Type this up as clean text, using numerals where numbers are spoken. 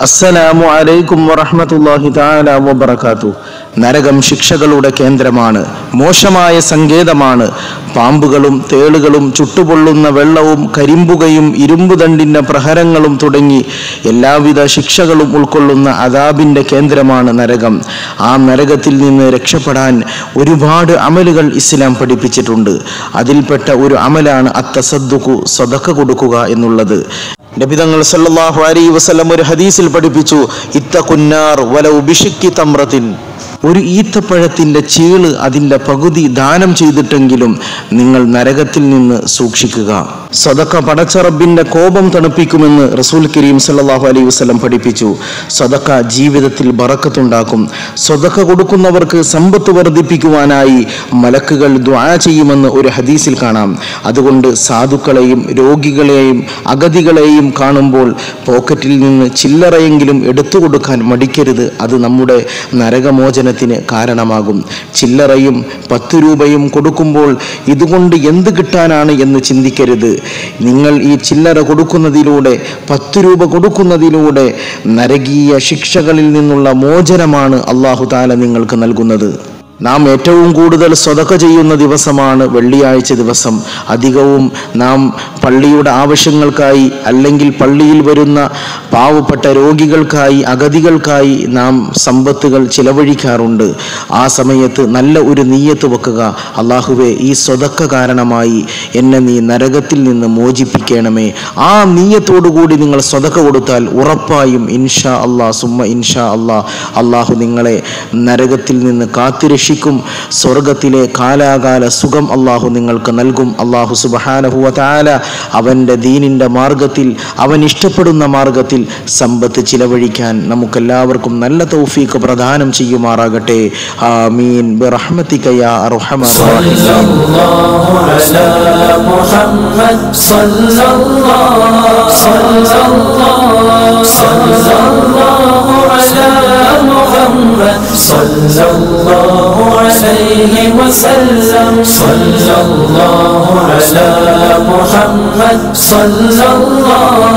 അസ്സലാമു അലൈക്കും വറഹ്മത്തുള്ളാഹി തആല വബറകാതുഹു. നരകം ശിക്ഷകളുടെ കേന്ദ്രമാണ്, മോശമായ സങ്കേതമാണ്. പാമ്പുകളും തേളുകളും ചുട്ടുപൊള്ളുന്ന വെള്ളവും കരിമ്പുകയും ഇരുമ്പുദണ്ടിന്റെ പ്രഹരങ്ങളും തുടങ്ങി എല്ലാവിധ ശിക്ഷകളും ഉൾക്കൊള്ളുന്ന അദാബിന്റെ കേന്ദ്രമാണ് നരകം. ആ നരകത്തിൽ നിന്ന് രക്ഷപ്പെടാൻ ഒരുപാട് അമലുകൾ ഇസ്ലാം പഠിപ്പിച്ചിട്ടുണ്ട്. അതിൽപ്പെട്ട ഒരു അമലാണ് അത്തസദ്ദുഖു, സദഖ കൊടുക്കുക എന്നുള്ളത്. നബി തങ്ങൾ സല്ലല്ലാഹു അലൈഹി വസല്ലം ഒരു ഹദീസിൽ പഠിപ്പിച്ചു, ഇത്തഖുന്നാർ വലൗ ബിശിക്കി തംറത്തിൻ. ഒരു ഈത്തപ്പഴത്തിന്റെ ചീള് അതിൻ്റെ പകുതി ദാനം ചെയ്തിട്ടെങ്കിലും നിങ്ങൾ നരകത്തിൽ നിന്ന് സൂക്ഷിക്കുക. സദഖ പടച്ച റബ്ബിന്റെ കോപം തണുപ്പിക്കുമെന്ന് റസൂൽ കരീം സല്ലല്ലാഹു അലൈഹി വസല്ലം പഠിപ്പിച്ചു. സദഖ ജീവിതത്തിൽ ബറക്കത്തുണ്ടാക്കും. സദഖ കൊടുക്കുന്നവർക്ക് സമ്പത്ത് വർദ്ധിപ്പിക്കുവാനായി മലക്കുകൾ ദുആ ചെയ്യുമെന്ന് ഒരു ഹദീസിൽ കാണാം. അതുകൊണ്ട് സാധുക്കളെയും രോഗികളെയും അഗതികളെയും കാണുമ്പോൾ പോക്കറ്റിൽ നിന്ന് ചില്ലറയെങ്കിലും എടുത്തു കൊടുക്കാൻ മടിക്കരുത്. അത് നമ്മുടെ നരകമോചനത്തിന് കാരണമാകും. ചില്ലറയും 10 രൂപയും കൊടുക്കുമ്പോൾ ഇതുകൊണ്ട് എന്ത് കിട്ടാനാണ് എന്ന് ചിന്തിക്കരുത്. നിങ്ങൾ ഈ ചില്ലറ കൊടുക്കുന്നതിലൂടെ, 10 രൂപ കൊടുക്കുന്നതിലൂടെ നരകീയ ശിക്ഷകളിൽ നിന്നുള്ള മോചനമാണ് അല്ലാഹു തആല നിങ്ങൾക്ക് നൽകുന്നത്. നാം ഏറ്റവും കൂടുതൽ സദഖ ചെയ്യുന്ന ദിവസമാണ് വെള്ളിയാഴ്ച ദിവസം. അധികവും നാം പള്ളിയുടെ ആവശ്യങ്ങൾക്കായി അല്ലെങ്കിൽ പള്ളിയിൽ വരുന്ന പാവപ്പെട്ട രോഗികൾക്കായി അഗതികൾക്കായി നാം സമ്പത്തുകൾ ചിലവഴിക്കാറുണ്ട്. ആ സമയത്ത് നല്ല ഒരു നിയ്യത്ത് വെക്കുക, അല്ലാഹുവേ ഈ സദഖ കാരണമായി എന്നെ നീ നരകത്തിൽ നിന്ന് മോചിപ്പിക്കണമേ. ആ നിയ്യത്തോടുകൂടി നിങ്ങൾ സദഖ കൊടുത്താൽ ഉറപ്പായും ഇൻഷാ അല്ലാ സുമ്മ ഇൻഷാ അല്ലാ അല്ലാഹു നിങ്ങളെ നരകത്തിൽ നിന്ന് കാത്തിരക്ഷിക്കും. സ്വർഗത്തിലെ കാലാകാല സുഖം അല്ലാഹു നിങ്ങൾക്ക് നൽകും. അല്ലാഹു സുബ്ഹാനഹു വ തആല അവൻ്റെ ദീനിൻ്റെ മാർഗത്തിൽ, അവൻ ഇഷ്ടപ്പെടുന്ന മാർഗത്തിൽ സമ്പത്ത് ചിലവഴിക്കാൻ നമുക്കെല്ലാവർക്കും നല്ല തൗഫീഖ് പ്രദാനം ചെയ്യുമാറാകട്ടെ. ആമീൻ ബിറഹ്മതിക യാ അർഹമർ عليه وسلم صلى الله على محمد صلى الله